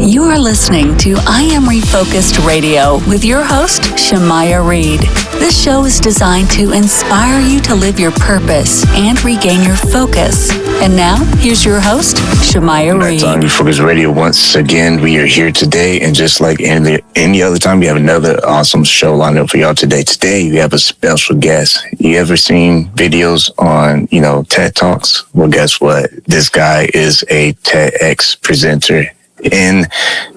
You are listening to I Am Refocused Radio with your host, Shamaya Reed. This show is designed to inspire you to live your purpose and regain your focus. And now, here's your host, Shamaya Reed. On Refocused Radio, once again, we are here today, and just like any other time, we have another awesome show lined up for y'all today. Today, we have a special guest. You ever seen videos on, TED Talks? Well, guess what? This guy is a TEDx presenter. And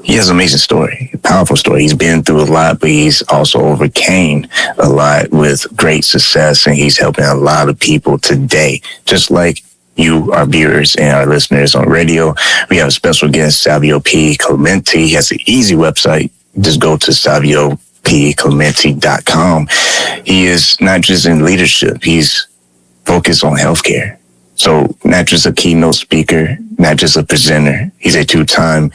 he has an amazing story, a powerful story. He's been through a lot, but he's also overcame a lot with great success, and he's helping a lot of people today. Just like you, our viewers and our listeners on radio, we have a special guest, Savio P. Clemente. He has an easy website. Just go to saviopclemente.com. He is not just in leadership, he's focused on healthcare. So not just a keynote speaker, not just a presenter. He's a two-time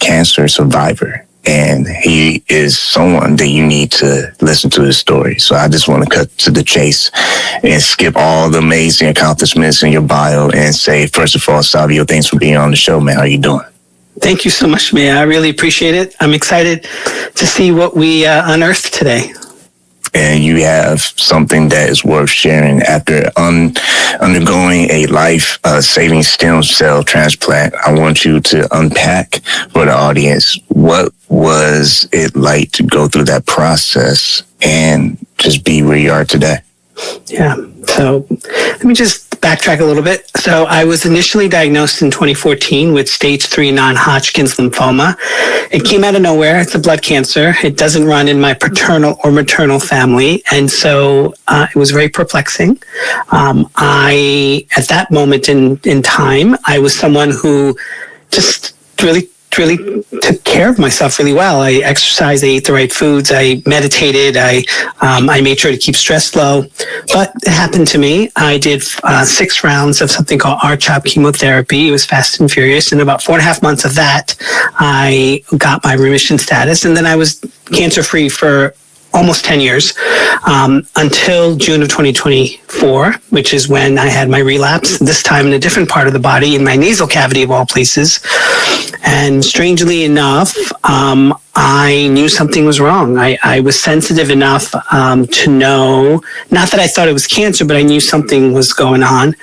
cancer survivor. And he is someone that you need to listen to his story. So I just want to cut to the chase and skip all the amazing accomplishments in your bio and say, first of all, Savio, thanks for being on the show, man. How you doing? Thank you so much, man. I really appreciate it. I'm excited to see what we unearthed today. And you have something that is worth sharing. After undergoing a life-saving stem cell transplant, I want you to unpack for the audience, what was it like to go through that process and just be where you are today? Yeah. So let me just backtrack a little bit. So I was initially diagnosed in 2014 with stage 3 non-Hodgkin's lymphoma. It came out of nowhere. It's a blood cancer. It doesn't run in my paternal or maternal family. And so it was very perplexing. At that moment in time, I was someone who just really took care of myself really well. I exercised, I ate the right foods, I meditated, I made sure to keep stress low. But it happened to me. I did 6 rounds of something called R-CHOP chemotherapy. It was fast and furious. And about 4.5 months of that, I got my remission status. And then I was cancer-free for almost 10 years, until June of 2024, which is when I had my relapse, this time in a different part of the body, in my nasal cavity of all places. And strangely enough, I knew something was wrong. I was sensitive enough to know, not that I thought it was cancer, but I knew something was going on.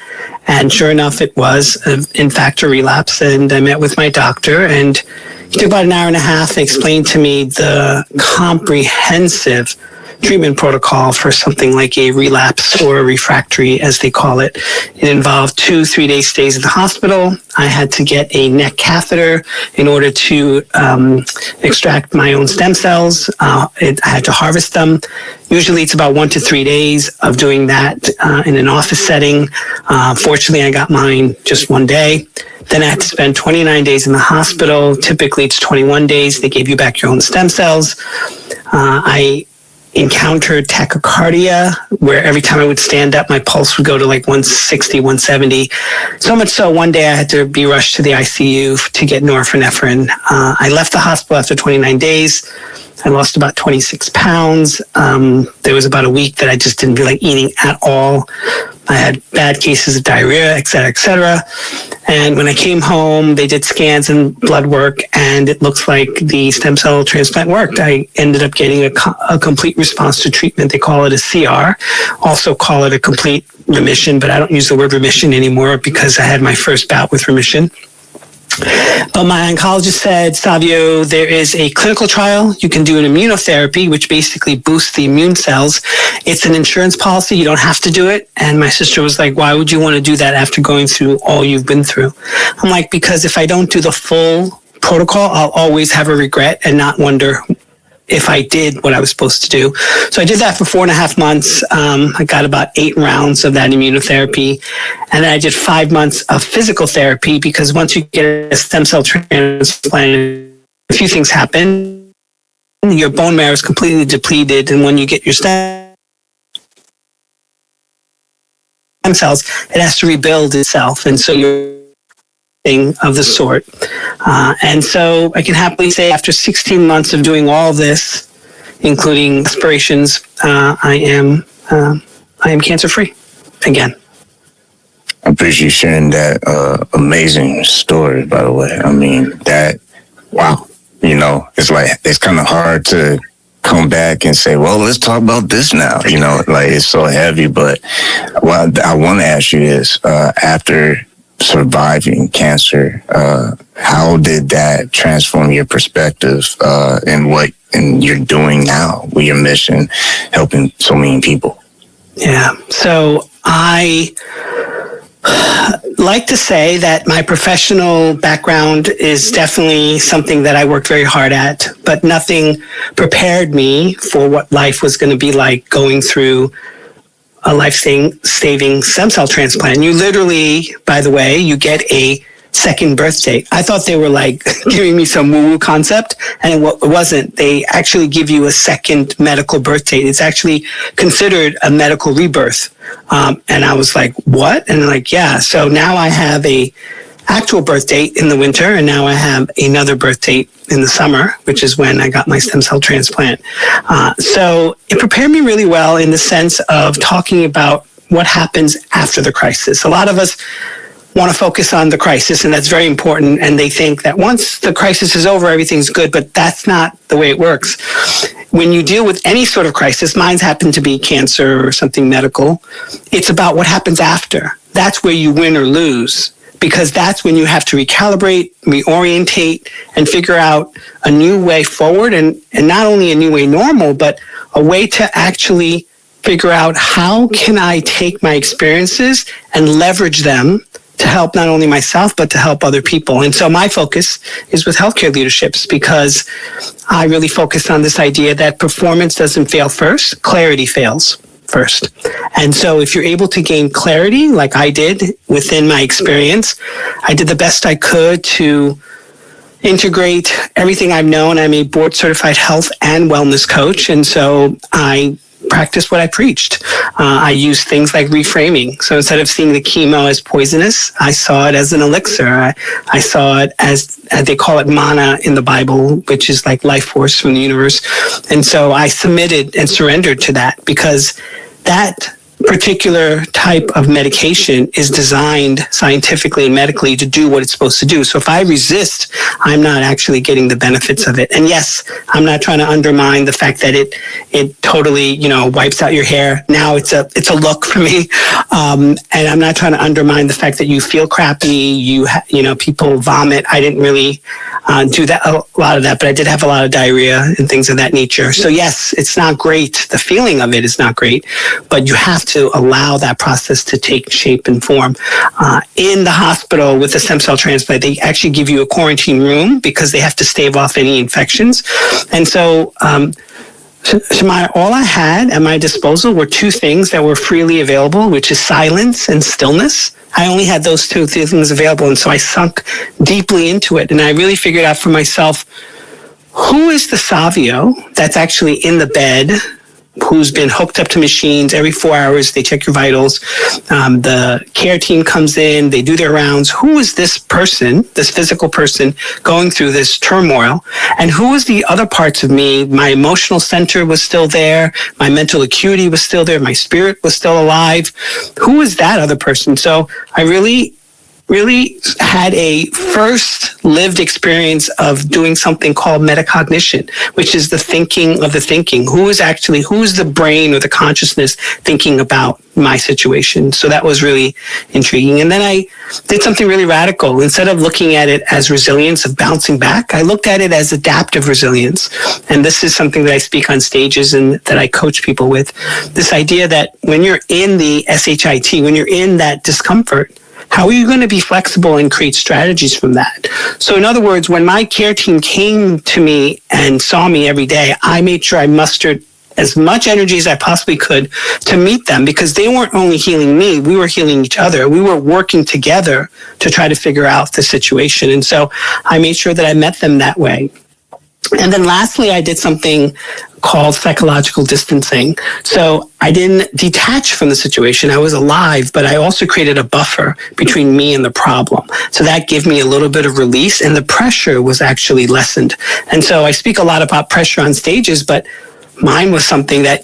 And sure enough, it was, in fact, a relapse. And I met with my doctor, and it took about an hour and a half. They explained to me the comprehensive treatment protocol for something like a relapse or a refractory, as they call it. It involved 2-3 day stays in the hospital. I had to get a neck catheter in order to extract my own stem cells. I had to harvest them. Usually it's about 1 to 3 days of doing that in an office setting. Fortunately, I got mine just one day. Then I had to spend 29 days in the hospital. Typically, it's 21 days. They gave you back your own stem cells. I encountered tachycardia, where every time I would stand up, my pulse would go to like 160, 170. So much so, one day I had to be rushed to the ICU to get norepinephrine. I left the hospital after 29 days. I lost about 26 pounds. There was about a week that I just didn't feel like eating at all. I had bad cases of diarrhea, et cetera, et cetera. And when I came home, they did scans and blood work, and it looks like the stem cell transplant worked. I ended up getting a complete response to treatment. They call it a CR, also call it a complete remission, but I don't use the word remission anymore because I had my first bout with remission. But my oncologist said, Savio, there is a clinical trial. You can do an immunotherapy, which basically boosts the immune cells. It's an insurance policy. You don't have to do it. And my sister was like, why would you want to do that after going through all you've been through? I'm like, because if I don't do the full protocol, I'll always have a regret and not wonder if I did what I was supposed to do. So I did that for 4.5 months. I got about 8 rounds of that immunotherapy. And then I did 5 months of physical therapy, because once you get a stem cell transplant, a few things happen. Your bone marrow is completely depleted. And when you get your stem cells, it has to rebuild itself. And so you're of the sort. And so I can happily say after 16 months of doing all of this, including aspirations, I am cancer-free again. I appreciate you sharing that amazing story, by the way. I mean, that wow, it's like, it's kind of hard to come back and say, well, let's talk about this now. Like, it's so heavy. But what I want to ask you is, after surviving cancer, how did that transform your perspective and what you're doing now with your mission, helping so many people? Yeah. So I like to say that my professional background is definitely something that I worked very hard at, but nothing prepared me for what life was going to be like going through a life-saving stem cell transplant. You literally, by the way, you get a second birth date. I thought they were like giving me some woo-woo concept, and it wasn't. They actually give you a second medical birth date. It's actually considered a medical rebirth. And I was like, what? And they're like, yeah. So now I have a actual birth date in the winter, and now I have another birth date in the summer, which is when I got my stem cell transplant. So it prepared me really well in the sense of talking about what happens after the crisis. A lot of us want to focus on the crisis, and that's very important. And they think that once the crisis is over, everything's good, but that's not the way it works. When you deal with any sort of crisis, mine's happened to be cancer or something medical, it's about what happens after. That's where you win or lose, because that's when you have to recalibrate, reorientate, and figure out a new way forward, and not only a new way normal, but a way to actually figure out how can I take my experiences and leverage them to help not only myself, but to help other people. And so my focus is with healthcare leaderships, because I really focused on this idea that performance doesn't fail first, clarity fails first. And so if you're able to gain clarity, like I did within my experience, I did the best I could to integrate everything I've known. I'm a board certified health and wellness coach. And so I practice what I preached. I use things like reframing. So instead of seeing the chemo as poisonous, I saw it as an elixir. I saw it as they call it mana in the Bible, which is like life force from the universe. And so I submitted and surrendered to that, because that particular type of medication is designed scientifically and medically to do what it's supposed to do. So if I resist, I'm not actually getting the benefits of it. And yes, I'm not trying to undermine the fact that it totally, wipes out your hair. Now it's a look for me. And I'm not trying to undermine the fact that you feel crappy. People vomit. I didn't really do that, a lot of that, but I did have a lot of diarrhea and things of that nature. So yes, it's not great. The feeling of it is not great, but you have to allow that process to take shape and form. In the hospital with the stem cell transplant, they actually give you a quarantine room because they have to stave off any infections. And so, Shemaya, all I had at my disposal were two things that were freely available, which is silence and stillness. I only had those two things available, and so I sunk deeply into it. And I really figured out for myself, who is the Savio that's actually in the bed, who's been hooked up to machines every 4 hours? They check your vitals. The care team comes in, they do their rounds. Who is this person, this physical person going through this turmoil? And who is the other parts of me? My emotional center was still there. My mental acuity was still there. My spirit was still alive. Who is that other person? So I really had a first lived experience of doing something called metacognition, which is the thinking of the thinking. Who's the brain or the consciousness thinking about my situation? So that was really intriguing. And then I did something really radical. Instead of looking at it as resilience of bouncing back, I looked at it as adaptive resilience. And this is something that I speak on stages and that I coach people with. This idea that when you're in the SHIT, when you're in that discomfort, how are you going to be flexible and create strategies from that? So in other words, when my care team came to me and saw me every day, I made sure I mustered as much energy as I possibly could to meet them, because they weren't only healing me, we were healing each other. We were working together to try to figure out the situation. And so I made sure that I met them that way. And then lastly, I did something called psychological distancing. So I didn't detach from the situation. I was alive, but I also created a buffer between me and the problem. So that gave me a little bit of release, and the pressure was actually lessened. And so I speak a lot about pressure on stages, but mine was something that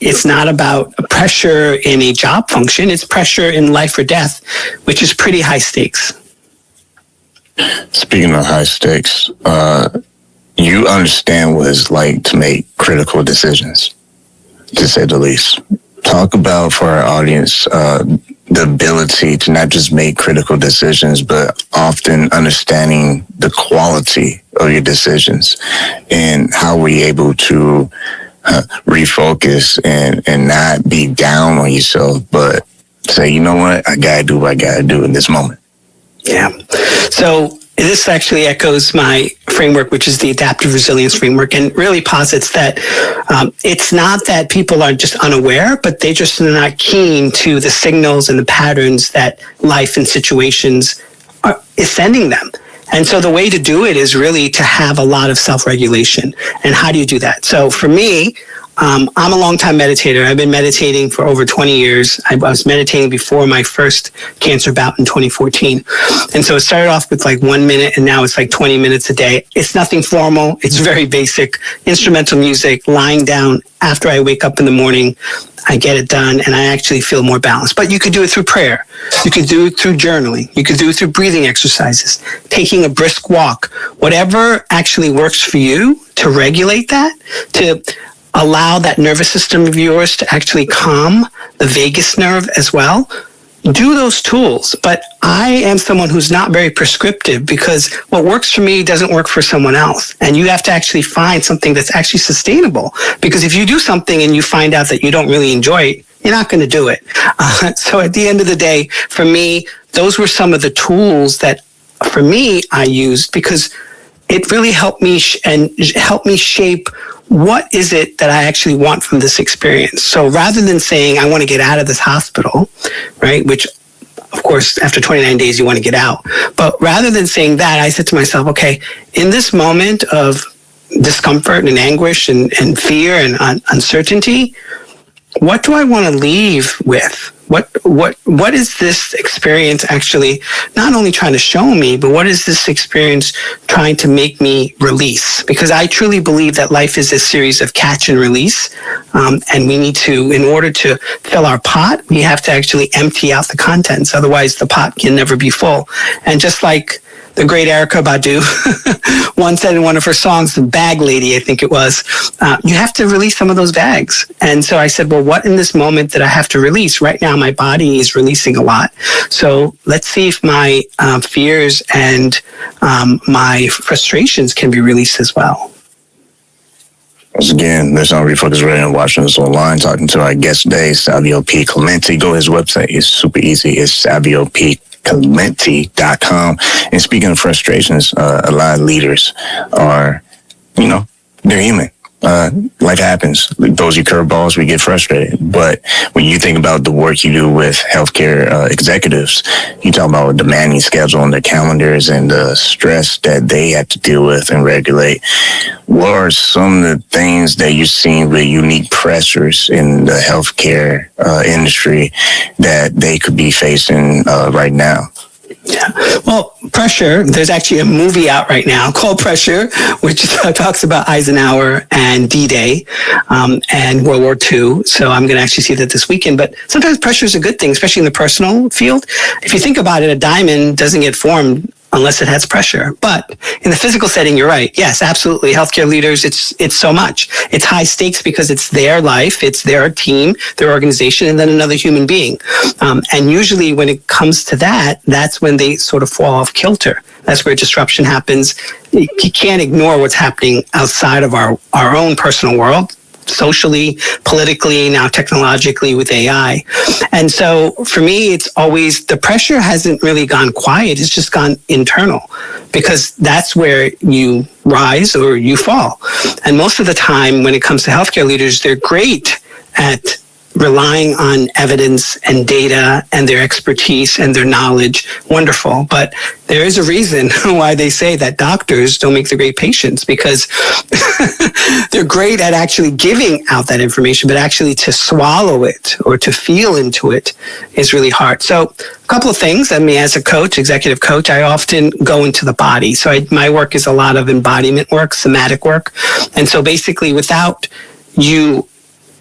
it's not about a pressure in a job function. It's pressure in life or death, which is pretty high stakes. Speaking of high stakes, you understand what it's like to make critical decisions, to say the least. Talk about, for our audience, the ability to not just make critical decisions, but often understanding the quality of your decisions, and how we're able to refocus and not be down on yourself, but say, you know what, I gotta do what I gotta do in this moment. Yeah. So this actually echoes my framework, which is the adaptive resilience framework, and really posits that it's not that people are just unaware, but they just are not keen to the signals and the patterns that life and situations is sending them. And so the way to do it is really to have a lot of self-regulation. And how do you do that? So for me, I'm a long-time meditator. I've been meditating for over 20 years. I was meditating before my first cancer bout in 2014. And so it started off with like 1 minute, and now it's like 20 minutes a day. It's nothing formal. It's very basic. Instrumental music, lying down after I wake up in the morning. I get it done, and I actually feel more balanced. But you could do it through prayer. You could do it through journaling. You could do it through breathing exercises, taking a brisk walk, whatever actually works for you to regulate that, to allow that nervous system of yours to actually calm the vagus nerve as well. Do those tools. But I am someone who's not very prescriptive, because what works for me doesn't work for someone else. And you have to actually find something that's actually sustainable. Because if you do something and you find out that you don't really enjoy it, you're not going to do it. So at the end of the day, for me, those were some of the tools that, for me, I used, because it really helped me helped me shape what is it that I actually want from this experience. So rather than saying, I want to get out of this hospital, right, which, of course, after 29 days, you want to get out. But rather than saying that, I said to myself, okay, in this moment of discomfort and anguish and fear and uncertainty, what do I want to leave with? What is this experience actually not only trying to show me, but what is this experience trying to make me release? Because I truly believe that life is a series of catch and release. And we need to, in order to fill our pot, we have to actually empty out the contents. Otherwise, the pot can never be full. And just like the great Erykah Badu once said in one of her songs, the bag lady, I think it was, you have to release some of those bags. And so I said, well, what in this moment that I have to release? Right now, my body is releasing a lot. So let's see if my fears and my frustrations can be released as well. Once again, this on Refocused Radio, and watching us online, talking to our guest today, Savio P. Clemente. Go to his website. It's super easy. It's SavioPClemente.com. And speaking of frustrations, a lot of leaders are, they're human. Life happens. It throws you curveballs, we get frustrated. But when you think about the work you do with healthcare executives, you talk about a demanding schedule on their calendars and the stress that they have to deal with and regulate. What are some of the things that you're seeing with unique pressures in the healthcare industry that they could be facing right now? Yeah. Well, Pressure, there's actually a movie out right now called Pressure, which talks about Eisenhower and D-Day and World War II. So I'm going to actually see that this weekend. But sometimes pressure is a good thing, especially in the personal field. If you think about it, a diamond doesn't get formed unless it has pressure. But in the physical setting, you're right. Yes, absolutely. Healthcare leaders, it's so much. It's high stakes because it's their life, it's their team, their organization, and then another human being. And usually when it comes to that, that's when they sort of fall off kilter. That's where disruption happens. You can't ignore what's happening outside of our own personal world, socially, politically, now technologically with AI. And so for me, it's always, the pressure hasn't really gone quiet. It's just gone internal, because that's where you rise or you fall. And most of the time when it comes to healthcare leaders, they're great at relying on evidence and data and their expertise and their knowledge. Wonderful. But there is a reason why they say that doctors don't make the great patients, because they're great at actually giving out that information, but actually to swallow it or to feel into it is really hard. So a couple of things. I mean, as a coach, executive coach, I often go into the body. So my work is a lot of embodiment work, somatic work. And so basically, without you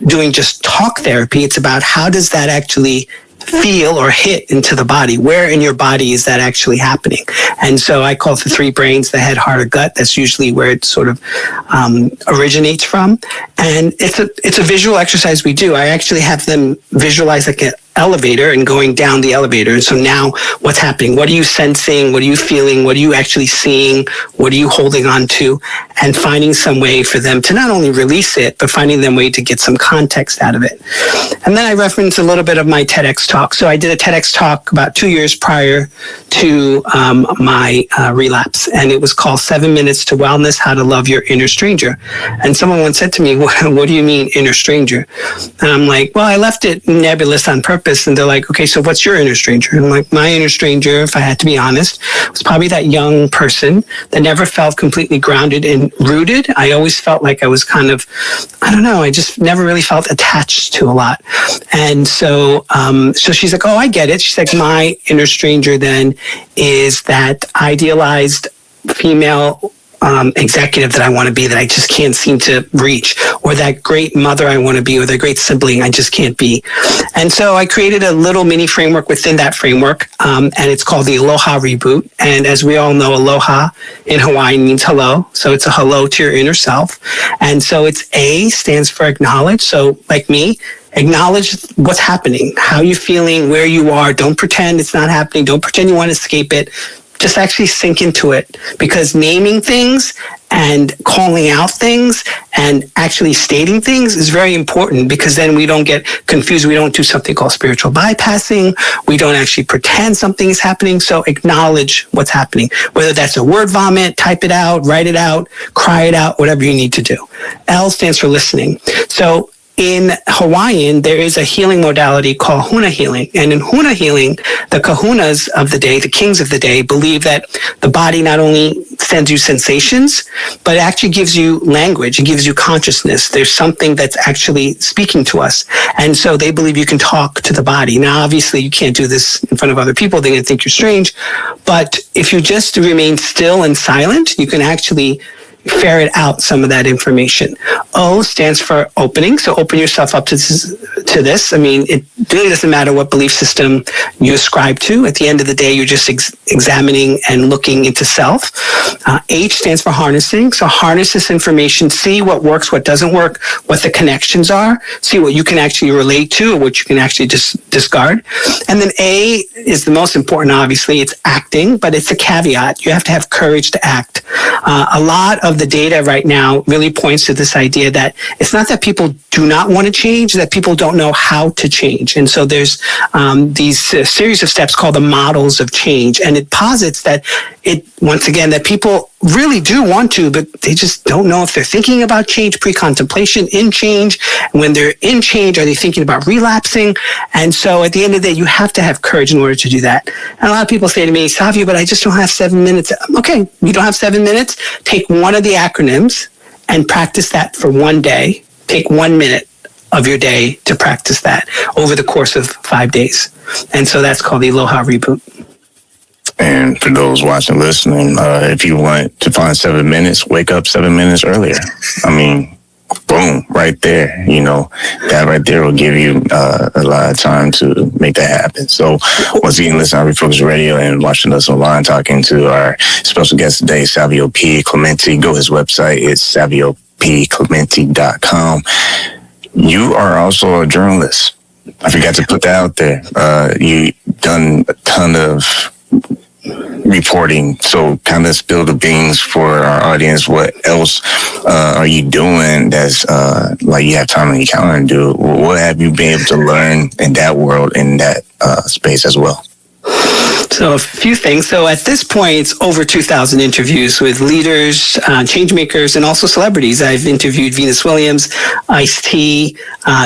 doing just talk therapy, it's about how does that actually feel or hit into the body. Where in your body is that actually happening? And so I call it the three brains, the head, heart, or gut. That's usually where it sort of originates from. And it's a visual exercise we do. I actually have them visualize like an elevator and going down the elevator. And so now what's happening? What are you sensing? What are you feeling? What are you actually seeing? What are you holding on to? And finding some way for them to not only release it, but finding them way to get some context out of it. And then I referenced a little bit of my TEDx talk. So I did a TEDx talk about 2 years prior to my relapse. And it was called 7 Minutes to Wellness, How to Love Your Inner Stranger. And someone once said to me, what do you mean inner stranger? And I'm like, well, I left it nebulous on purpose. And they're like, okay, so what's your inner stranger? And I'm like, my inner stranger, if I had to be honest, was probably that young person that never felt completely grounded and rooted. I always felt like I was kind of, I don't know, I just never really felt attached to a lot. And so she's like, oh, I get it. She's like, my inner stranger then is that idealized female executive that I want to be that I just can't seem to reach, or that great mother I want to be, or the great sibling I just can't be. And so I created a little mini framework within that framework, and it's called the Aloha Reboot. And as we all know, aloha in Hawaiian means hello. So it's a hello to your inner self. And so it's A stands for acknowledge. So like me, acknowledge what's happening, how you're feeling, where you are. Don't pretend it's not happening. Don't pretend you want to escape it. Just actually sink into it, because naming things and calling out things and actually stating things is very important, because then we don't get confused. We don't do something called spiritual bypassing. We don't actually pretend something is happening. So acknowledge what's happening, whether that's a word vomit, type it out, write it out, cry it out, whatever you need to do. L stands for listening. So in Hawaiian, there is a healing modality called huna healing. And in huna healing, the kahunas of the day, the kings of the day, believe that the body not only sends you sensations, but it actually gives you language. It gives you consciousness. There's something that's actually speaking to us. And so they believe you can talk to the body. Now, obviously, you can't do this in front of other people. They're going to think you're strange. But if you just remain still and silent, you can actually ferret out some of that information. O stands for opening. So open yourself up to this. I mean, it really doesn't matter what belief system you ascribe to. At the end of the day, you're just examining and looking into self. H stands for harnessing. So harness this information, see what works, what doesn't work, what the connections are, see what you can actually relate to or what you can actually discard. And then A is the most important, obviously. It's acting, but it's a caveat. You have to have courage to act. A lot of the data right now really points to this idea that it's not that people do not want to change, that people don't know how to change. And so there's these series of steps called the models of change. And it posits that once again, that people really do want to, but they just don't know if they're thinking about change, pre-contemplation in change. And when they're in change, are they thinking about relapsing? And so at the end of the day, you have to have courage in order to do that. And a lot of people say to me, Savio, but I just don't have 7 minutes. Okay, you don't have 7 minutes? Take one of the acronyms and practice that for one day. Take 1 minute of your day to practice that over the course of 5 days. And so that's called the Aloha Reboot. And for those watching, listening, if you want to find 7 minutes, wake up 7 minutes earlier. I mean, boom, right there. You know, that right there will give you a lot of time to make that happen. So once again, listen to Refocused Radio and watching us online, talking to our special guest today, Savio P. Clemente. Go to his website. It's saviopclemente.com. You are also a journalist. I forgot to put that out there. You done a ton of reporting, so kind of spill the beans for our audience. What else are you doing that's like you have time on your calendar to do? What have you been able to learn in that world, in that space as well? So a few things. So at this point, it's over 2,000 interviews with leaders, change makers, and also celebrities. I've interviewed Venus Williams, Ice-T,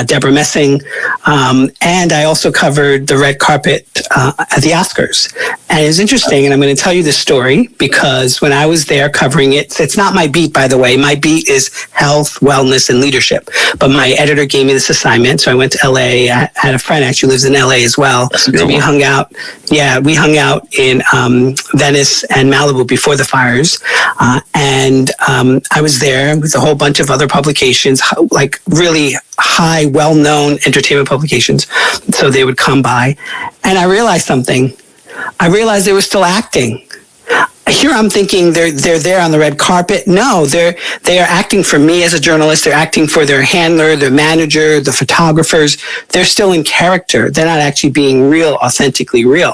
Deborah Messing, and I also covered the red carpet at the Oscars. And it's interesting, and I'm going to tell you this story because when I was there covering it, it's not my beat, by the way. My beat is health, wellness, and leadership. But my editor gave me this assignment, so I went to LA. I had a friend actually lives in LA as well. So we hung out. Yeah, we hung out in Venice and Malibu before the fires. And And I was there with a whole bunch of other publications, like really high, well-known entertainment publications. So they would come by, and I realized something. I realized they were still acting. Here I'm thinking they're there on the red carpet. No, they are acting for me as a journalist. They're acting for their handler, their manager, the photographers. They're still in character. They're not actually being real, authentically real.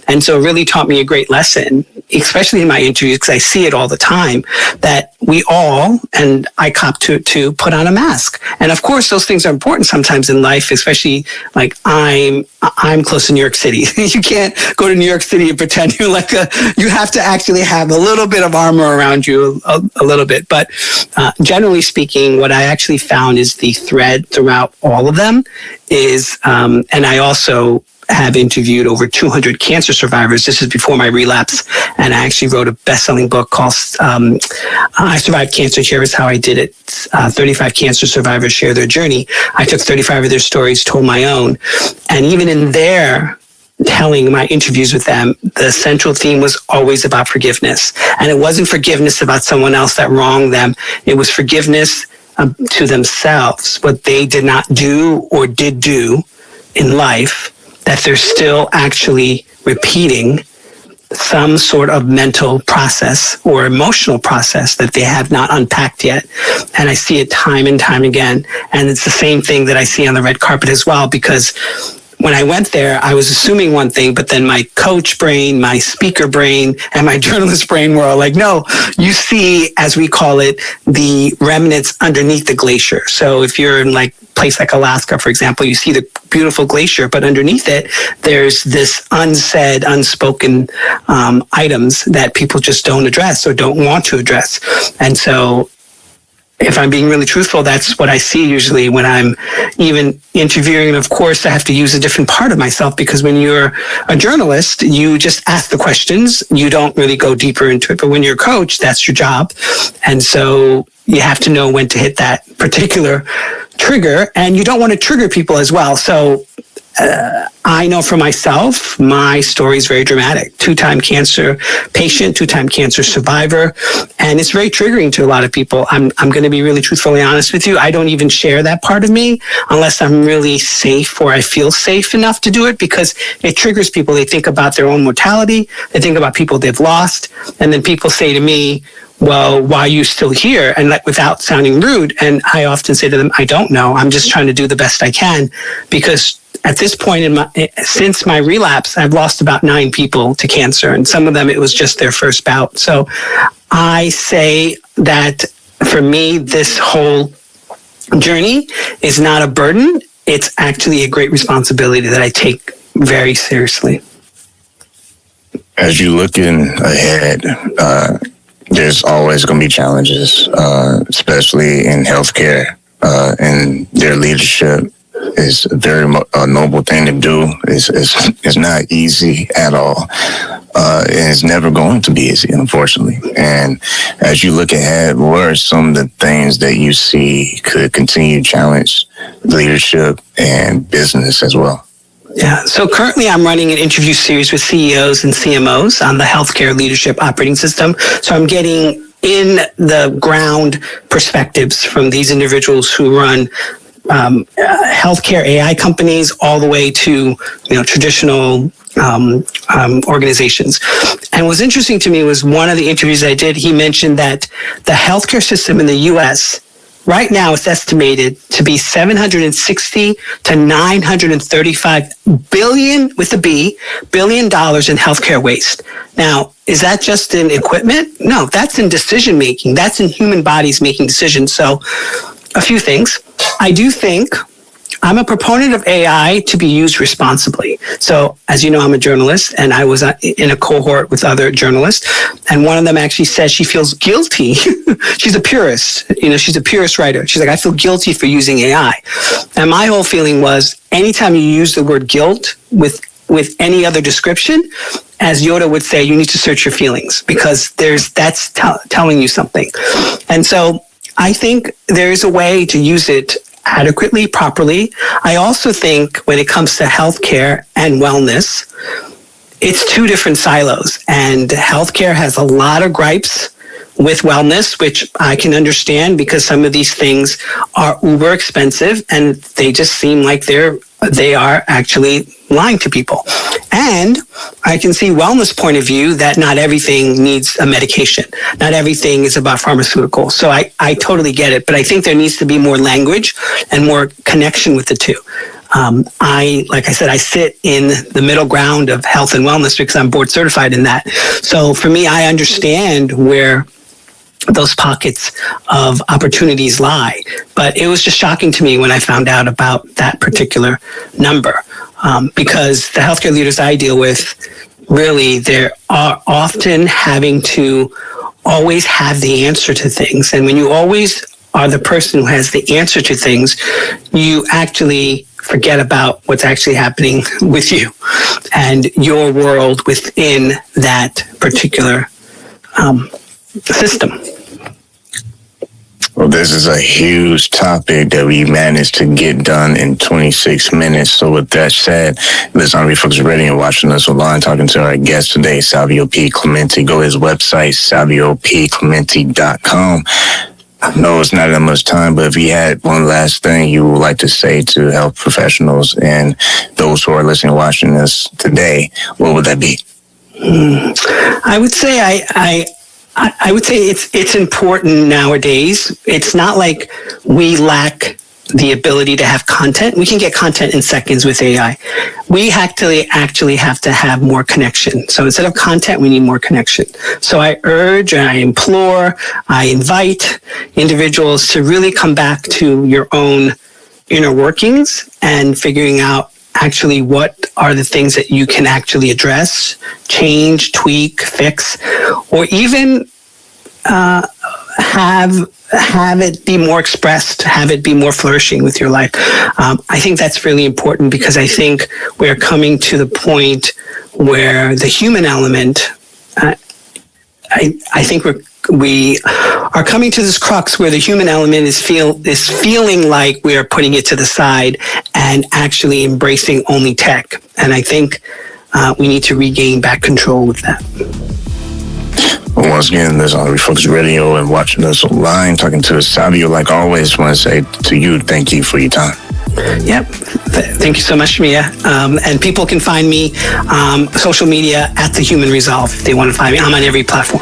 And so it really taught me a great lesson, especially in my interviews, because I see it all the time, that we all, and I cop to put on a mask. And of course, those things are important sometimes in life, especially like I'm close to New York City. You can't go to New York City and pretend you're you have to actually have a little bit of armor around you, a little bit. But generally speaking, what I actually found is the thread throughout all of them is, and I also have interviewed over 200 cancer survivors. This is before my relapse. And I actually wrote a best-selling book called I Survived Cancer. Here is how I did it. 35 cancer survivors share their journey. I took 35 of their stories, told my own. And even in there, telling my interviews with them, the central theme was always about forgiveness. And it wasn't forgiveness about someone else that wronged them. It was forgiveness to themselves, what they did not do or did do in life, that they're still actually repeating some sort of mental process or emotional process that they have not unpacked yet. And I see it time and time again. And it's the same thing that I see on the red carpet as well, because when I went there, I was assuming one thing, but then my coach brain, my speaker brain, and my journalist brain were all like, no, you see, as we call it, the remnants underneath the glacier. So if you're in like place like Alaska, for example, you see the beautiful glacier, but underneath it, there's this unsaid, unspoken items that people just don't address or don't want to address. And so if I'm being really truthful, that's what I see usually when I'm even interviewing. And of course, I have to use a different part of myself, because when you're a journalist, you just ask the questions. You don't really go deeper into it. But when you're a coach, that's your job. And so you have to know when to hit that particular trigger, and you don't want to trigger people as well. So I know for myself, my story is very dramatic. 2-time cancer patient, 2-time cancer survivor. And it's very triggering to a lot of people. I'm going to be really truthfully honest with you. I don't even share that part of me unless I'm really safe, or I feel safe enough to do it, because it triggers people. They think about their own mortality. They think about people they've lost. And then people say to me, well, why are you still here? And like, without sounding rude. And I often say to them, I don't know. I'm just trying to do the best I can, because at this point since my relapse, I've lost about 9 people to cancer, and some of them, it was just their first bout. So I say that for me, this whole journey is not a burden. It's actually a great responsibility that I take very seriously. As you're looking ahead, there's always going to be challenges, especially in healthcare, and their leadership is a very noble thing to do. It's not easy at all. And it's never going to be easy, unfortunately. And as you look ahead, what are some of the things that you see could continue to challenge leadership and business as well? Yeah. So currently I'm running an interview series with CEOs and CMOs on the healthcare leadership operating system. So I'm getting in the ground perspectives from these individuals who run healthcare AI companies all the way to, traditional organizations. And what's interesting to me was one of the interviews I did, he mentioned that the healthcare system in the U.S. right now is estimated to be $760 to $935 billion with a B billion dollars in healthcare waste. Now, is that just in equipment? No, that's in decision making. That's in human bodies making decisions. So, a few things. I do think I'm a proponent of AI to be used responsibly. So, as you know, I'm a journalist, and I was in a cohort with other journalists, and one of them actually says she feels guilty. She's a purist. She's a purist writer. She's like, I feel guilty for using AI. And my whole feeling was, anytime you use the word guilt with any other description, as Yoda would say, you need to search your feelings, because that's telling you something. And so I think there's a way to use it adequately, properly. I also think when it comes to healthcare and wellness, it's 2 different silos, and healthcare has a lot of gripes with wellness, which I can understand because some of these things are uber expensive and they just seem like they are actually lying to people. And I can see wellness point of view that not everything needs a medication. Not everything is about pharmaceuticals. So I totally get it, but I think there needs to be more language and more connection with the two. Like I said, I sit in the middle ground of health and wellness because I'm board certified in that. So for me, I understand where those pockets of opportunities lie. But it was just shocking to me when I found out about that particular number, because the healthcare leaders I deal with, really, they are often having to always have the answer to things. And when you always are the person who has the answer to things, you actually forget about what's actually happening with you and your world within that particular system. Well, this is a huge topic that we managed to get done in 26 minutes. So with that said, listen on Refocused Radio and watching us online, talking to our guest today, Savio P. Clemente. Go to his website, saviopclemente.com. I know it's not that much time, but if you had one last thing you would like to say to health professionals and those who are listening and watching us today, what would that be? I would say I would say it's important nowadays. It's not like we lack the ability to have content. We can get content in seconds with AI. We actually have to have more connection. So instead of content, we need more connection. So I urge, I implore, I invite individuals to really come back to your own inner workings and figuring out actually what are the things that you can actually address, change, tweak, fix, or even have it be more expressed, have it be more flourishing with your life. I think that's really important because I think we're coming to the point where the human element, I think we are coming to this crux where the human element is feeling like we are putting it to the side and actually embracing only tech. And I think we need to regain back control with that. Well, once again, this is on Refocused Radio and watching us online, talking to Savio. Like always, want to say to you, thank you for your time. Yep. Thank you so much, Mia. And people can find me social media at The Human Resolve if they want to find me. I'm on every platform.